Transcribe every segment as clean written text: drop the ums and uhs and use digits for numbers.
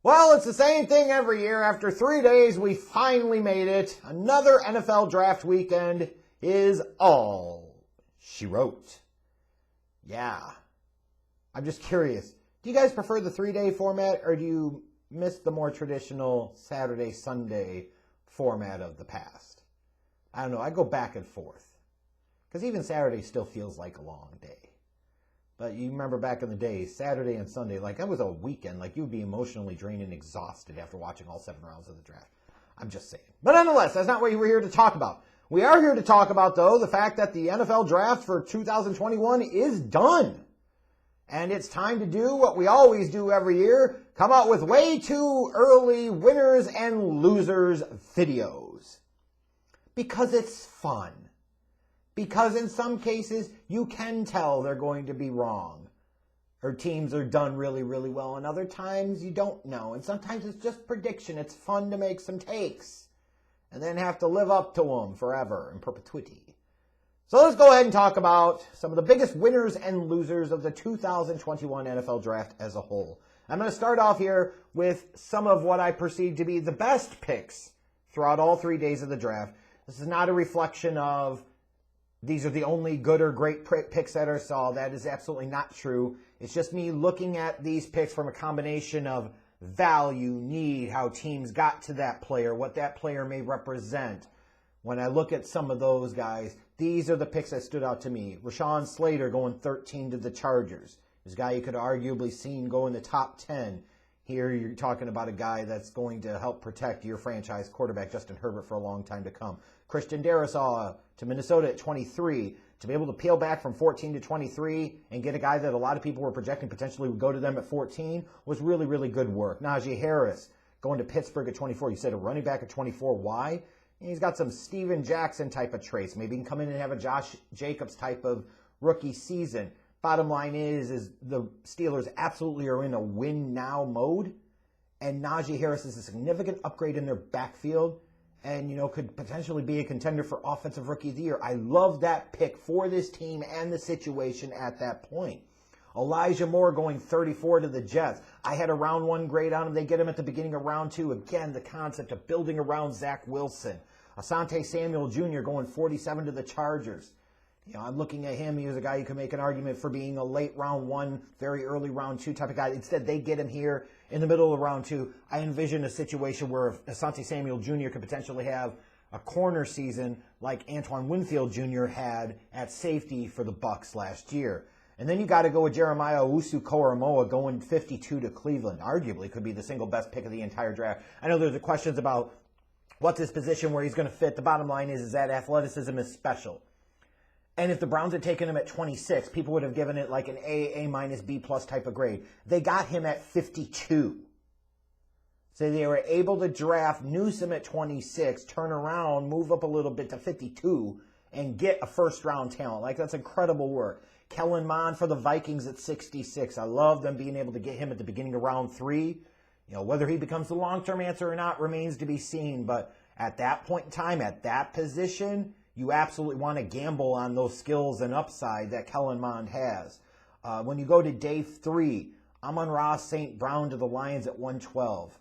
Well, it's the same thing every year. After 3 days, we finally made it. Another NFL draft weekend is all she wrote. Yeah. I'm just curious. Do you guys prefer the 3-day format, or do you miss the more traditional Saturday, Sunday format of the past? I don't know. I go back and forth. Because even Saturday still feels like a long day. But you remember back in the day, Saturday and Sunday, like that was a weekend. Like you would be emotionally drained and exhausted after watching all 7 rounds of the draft. I'm just saying. But nonetheless, that's not what we're here to talk about. We are here to talk about, though, the fact that the NFL draft for 2021 is done. And it's time to do what we always do every year, come out with way too early winners and losers videos. Because it's fun. Because in some cases, you can tell they're going to be wrong. Or teams are done really, really well. And other times, you don't know. And sometimes it's just prediction. It's fun to make some takes. And then have to live up to them forever in perpetuity. So let's go ahead and talk about some of the biggest winners and losers of the 2021 NFL Draft as a whole. I'm going to start off here with some of what I perceive to be the best picks throughout all 3 days of the draft. This is not a reflection of these are the only good or great picks that I saw. That is absolutely not true. It's just me looking at these picks from a combination of value, need, how teams got to that player, what that player may represent. When I look at some of those guys, these are the picks that stood out to me. Rashawn Slater going 13 to the Chargers. This guy you could arguably seen go in the top 10. Here you're talking about a guy that's going to help protect your franchise quarterback, Justin Herbert, for a long time to come. Christian Darrisaw to Minnesota at 23. To be able to peel back from 14 to 23 and get a guy that a lot of people were projecting potentially would go to them at 14 was really, really good work. Najee Harris going to Pittsburgh at 24. You said a running back at 24. Why? He's got some Steven Jackson type of traits. Maybe he can come in and have a Josh Jacobs type of rookie season. Bottom line is the Steelers absolutely are in a win-now mode, and Najee Harris is a significant upgrade in their backfield and, could potentially be a contender for Offensive Rookie of the Year. I love that pick for this team and the situation at that point. Elijah Moore going 34 to the Jets. I had a round 1 grade on him. They get him at the beginning of round 2. Again, the concept of building around Zach Wilson. Asante Samuel Jr. going 47 to the Chargers. I'm looking at him. He was a guy you could make an argument for being a late round 1, very early round 2 type of guy. Instead, they get him here in the middle of round 2. I envision a situation where Asante Samuel Jr. could potentially have a corner season like Antoine Winfield Jr. had at safety for the Bucs last year. And then you got to go with Jeremiah Owusu-Koramoah going 52 to Cleveland. Arguably could be the single best pick of the entire draft. I know there's questions about what's his position, where he's going to fit. The bottom line is that athleticism is special. And if the Browns had taken him at 26, people would have given it like an A minus, B plus type of grade. They got him at 52. So they were able to draft Newsome at 26, turn around, move up a little bit to 52, and get a first-round talent. Like, that's incredible work. Kellen Mond for the Vikings at 66. I love them being able to get him at the beginning of round 3. Whether he becomes the long-term answer or not remains to be seen. But at that point in time, at that position, you absolutely want to gamble on those skills and upside that Kellen Mond has. When you go to day 3, Amon-Ra St. Brown to the Lions at 112.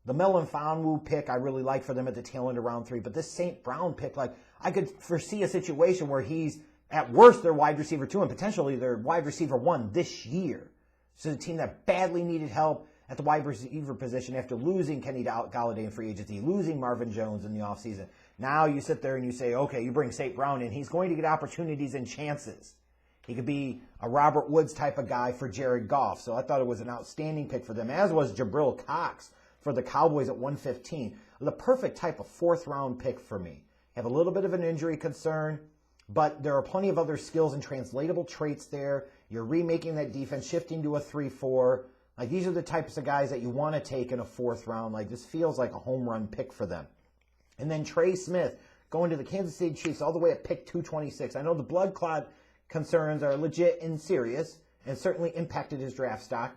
The Melon Fonwu pick I really like for them at the tail end of round 3. But this St. Brown pick, I could foresee a situation where he's, at worst, their wide receiver 2 and potentially their wide receiver 1 this year. So the team that badly needed help at the wide receiver position after losing Kenny Golladay in free agency, losing Marvin Jones in the offseason. Now you sit there and you say, okay, you bring St. Brown in. He's going to get opportunities and chances. He could be a Robert Woods type of guy for Jared Goff. So I thought it was an outstanding pick for them, as was Jabril Cox for the Cowboys at 115. The perfect type of 4th-round pick for me. Have a little bit of an injury concern, but there are plenty of other skills and translatable traits there. You're remaking that defense, shifting to a 3-4. These are the types of guys that you want to take in a 4th round. This feels like a home run pick for them. And then Trey Smith going to the Kansas City Chiefs all the way at pick 226. I know the blood clot concerns are legit and serious and certainly impacted his draft stock.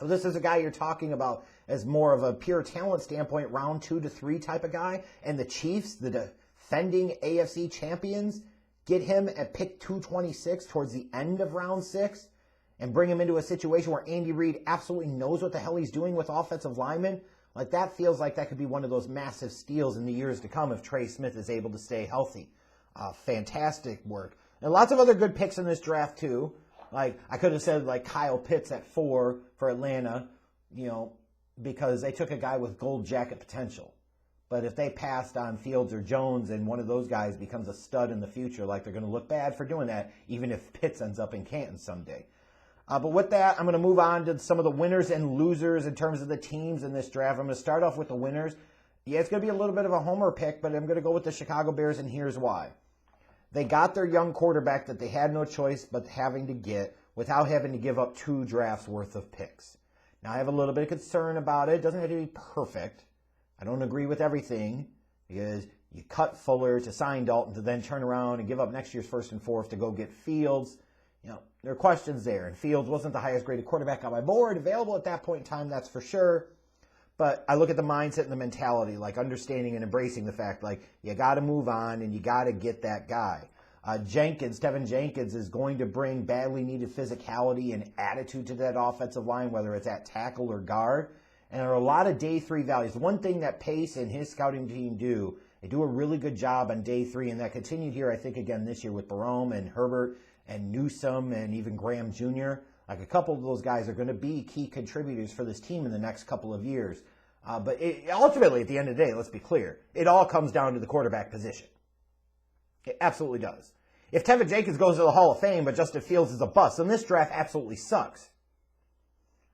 So this is a guy you're talking about as more of a pure talent standpoint, round 2 to 3 type of guy. And the Chiefs, the defending AFC champions, get him at pick 226 towards the end of round 6. and bring him into a situation where Andy Reid absolutely knows what the hell he's doing with offensive linemen, like that feels like that could be one of those massive steals in the years to come if Trey Smith is able to stay healthy. Fantastic work. And lots of other good picks in this draft too. Like I could have said like Kyle Pitts at 4 for Atlanta, because they took a guy with gold jacket potential. But if they passed on Fields or Jones and one of those guys becomes a stud in the future, like they're going to look bad for doing that, even if Pitts ends up in Canton someday. But with that, I'm going to move on to some of the winners and losers in terms of the teams in this draft. I'm going to start off with the winners. Yeah, it's going to be a little bit of a homer pick, but I'm going to go with the Chicago Bears, and here's why. They got their young quarterback that they had no choice but having to get without having to give up 2 drafts worth of picks. Now, I have a little bit of concern about it. It doesn't have to be perfect. I don't agree with everything because you cut Fuller to sign Dalton to then turn around and give up next year's 1st and 4th to go get Fields. There are questions there, and Fields wasn't the highest graded quarterback on my board, available at that point in time, that's for sure. But I look at the mindset and the mentality, like understanding and embracing the fact, like, you got to move on and you got to get that guy. Tevin Jenkins is going to bring badly needed physicality and attitude to that offensive line, whether it's at tackle or guard. And there are a lot of day 3 values. One thing that Pace and his scouting team do, they do a really good job on day 3, and that continued here, I think, again this year with Barome and Herbert and Newsome and even Graham Jr. Like a couple of those guys are going to be key contributors for this team in the next couple of years. But ultimately, at the end of the day, let's be clear, it all comes down to the quarterback position. It absolutely does. If Tevin Jenkins goes to the Hall of Fame, but Justin Fields is a bust, then this draft absolutely sucks.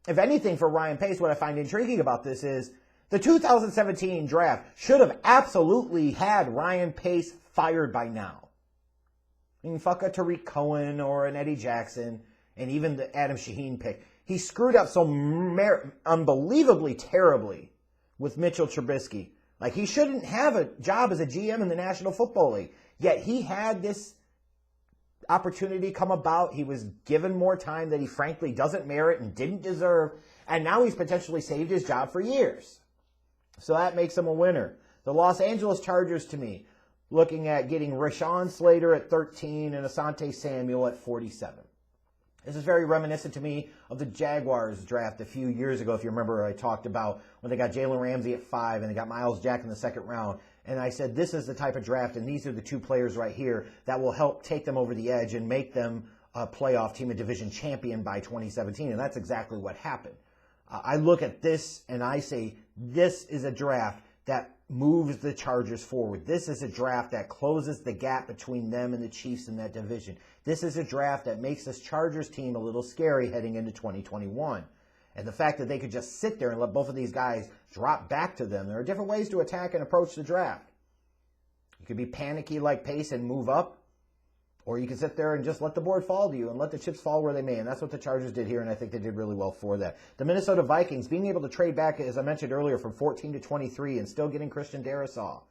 If anything, for Ryan Pace, what I find intriguing about this is the 2017 draft should have absolutely had Ryan Pace fired by now. I mean, fuck a Tariq Cohen or an Eddie Jackson and even the Adam Shaheen pick. He screwed up so unbelievably terribly with Mitchell Trubisky. Like, he shouldn't have a job as a GM in the National Football League. Yet he had this opportunity come about. He was given more time that he frankly doesn't merit and didn't deserve. And now he's potentially saved his job for years. So that makes him a winner. The Los Angeles Chargers, to me, looking at getting Rashawn Slater at 13 and Asante Samuel at 47. This is very reminiscent to me of the Jaguars draft a few years ago. If you remember, I talked about when they got Jalen Ramsey at 5 and they got Myles Jack in the 2nd round. And I said, this is the type of draft, and these are the 2 players right here that will help take them over the edge and make them a playoff team, a division champion by 2017. And that's exactly what happened. I look at this and I say, this is a draft that moves the Chargers forward. This is a draft that closes the gap between them and the Chiefs in that division. This is a draft that makes this Chargers team a little scary heading into 2021. And the fact that they could just sit there and let both of these guys drop back to them. There are different ways to attack and approach the draft. You could be panicky like Pace and move up. Or you can sit there and just let the board fall to you and let the chips fall where they may. And that's what the Chargers did here, and I think they did really well for that. The Minnesota Vikings, being able to trade back, as I mentioned earlier, from 14 to 23 and still getting Christian Darrisaw.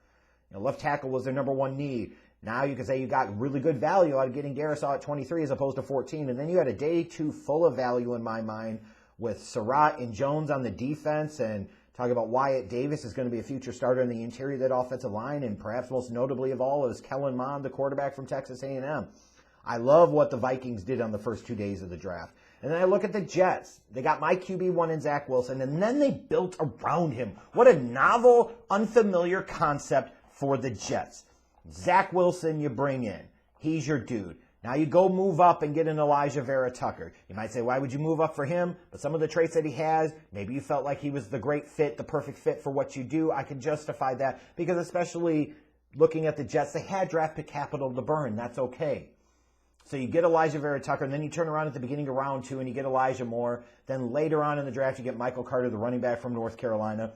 Left tackle was their number 1 need. Now you can say you got really good value out of getting Darrisaw at 23 as opposed to 14. And then you had a day 2 full of value in my mind with Surratt and Jones on the defense, and talking about Wyatt Davis is going to be a future starter in the interior of that offensive line, and perhaps most notably of all is Kellen Mond, the quarterback from Texas A&M. I love what the Vikings did on the first 2 days of the draft. And then I look at the Jets. They got my QB1 in Zach Wilson, and then they built around him. What a novel, unfamiliar concept for the Jets. Zach Wilson you bring in. He's your dude. Now you go move up and get an Elijah Vera Tucker. You might say, why would you move up for him? But some of the traits that he has, maybe you felt like he was the great fit, the perfect fit for what you do. I can justify that because especially looking at the Jets, they had draft pick capital to burn. That's okay. So you get Elijah Vera Tucker, and then you turn around at the beginning of round 2 and you get Elijah Moore. Then later on in the draft, you get Michael Carter, the running back from North Carolina.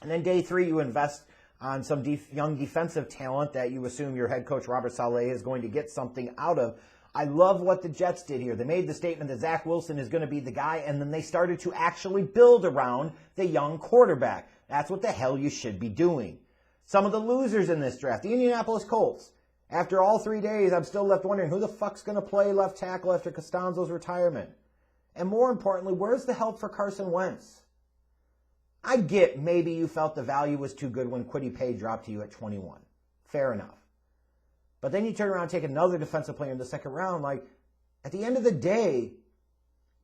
And then day 3, you invest on some young defensive talent that you assume your head coach, Robert Saleh, is going to get something out of. I love what the Jets did here. They made the statement that Zach Wilson is going to be the guy, and then they started to actually build around the young quarterback. That's what the hell you should be doing. Some of the losers in this draft, the Indianapolis Colts. After all 3 days, I'm still left wondering who the fuck's going to play left tackle after Costanzo's retirement. And more importantly, where's the help for Carson Wentz? I get maybe you felt the value was too good when Kwity Paye dropped to you at 21. Fair enough. But then you turn around and take another defensive player in the 2nd round. Like, at the end of the day,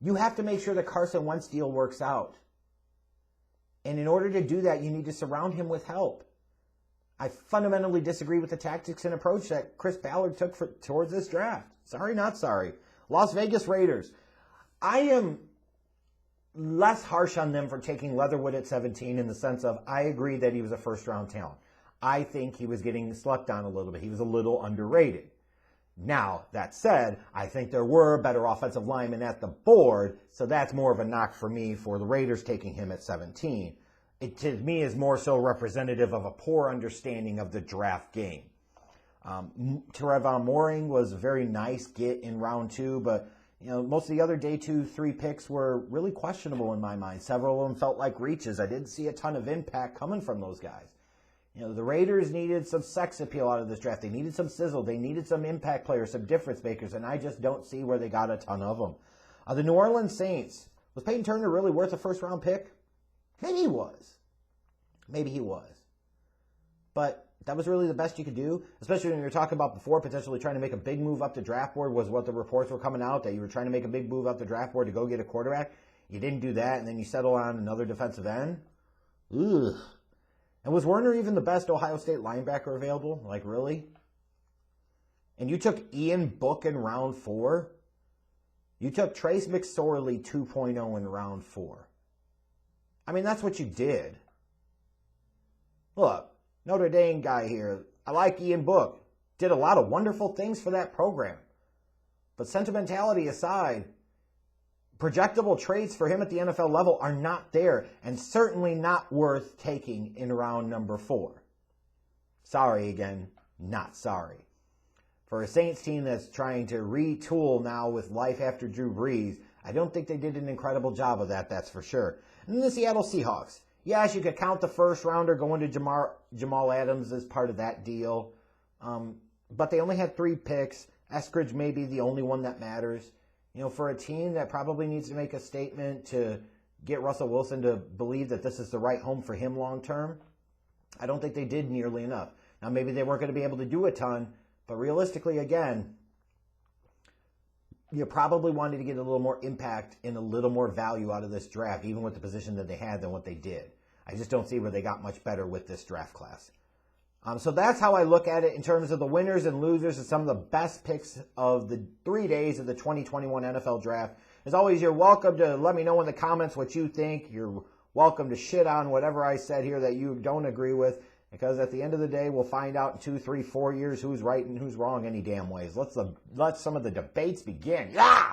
You have to make sure the Carson Wentz deal works out. And in order to do that, you need to surround him with help. I fundamentally disagree with the tactics and approach that Chris Ballard took towards this draft. Sorry, not sorry. Las Vegas Raiders. I am less harsh on them for taking Leatherwood at 17 in the sense of I agree that he was a first-round talent. I think he was getting slept on a little bit. He was a little underrated. Now, that said, I think there were better offensive linemen at the board, so that's more of a knock for me for the Raiders taking him at 17. It, to me, is more so representative of a poor understanding of the draft game. Trevon Moehrig was a very nice get in round 2, but most of the other day 2, 3 picks were really questionable in my mind. Several of them felt like reaches. I didn't see a ton of impact coming from those guys. The Raiders needed some sex appeal out of this draft. They needed some sizzle. They needed some impact players, some difference makers, and I just don't see where they got a ton of them. The New Orleans Saints. Was Peyton Turner really worth a first-round pick? Maybe he was. Maybe he was. But that was really the best you could do, especially when you were talking about before potentially trying to make a big move up the draft board was what the reports were coming out, that you were trying to make a big move up the draft board to go get a quarterback. You didn't do that, and then you settle on another defensive end. Ugh. And was Werner even the best Ohio State linebacker available? Like, really? And you took Ian Book in round 4? You took Trace McSorley 2.0 in round 4. I mean, that's what you did. Look, Notre Dame guy here. I like Ian Book. Did a lot of wonderful things for that program. But sentimentality aside, projectable traits for him at the NFL level are not there, and certainly not worth taking in round number 4. Sorry again, not sorry. For a Saints team that's trying to retool now with life after Drew Brees, I don't think they did an incredible job of that, that's for sure. And then the Seattle Seahawks. Yes, you could count the first rounder going to Jamal Adams as part of that deal, but they only had 3 picks. Eskridge may be the only one that matters. For a team that probably needs to make a statement to get Russell Wilson to believe that this is the right home for him long term, I don't think they did nearly enough. Now, maybe they weren't going to be able to do a ton, but realistically, again, you probably wanted to get a little more impact and a little more value out of this draft, even with the position that they had, than what they did. I just don't see where they got much better with this draft class. So that's how I look at it in terms of the winners and losers and some of the best picks of the 3 days of the 2021 NFL Draft. As always, you're welcome to let me know in the comments what you think. You're welcome to shit on whatever I said here that you don't agree with, because at the end of the day, we'll find out in 2, 3, 4 years who's right and who's wrong any damn ways. Let some of the debates begin. Yeah!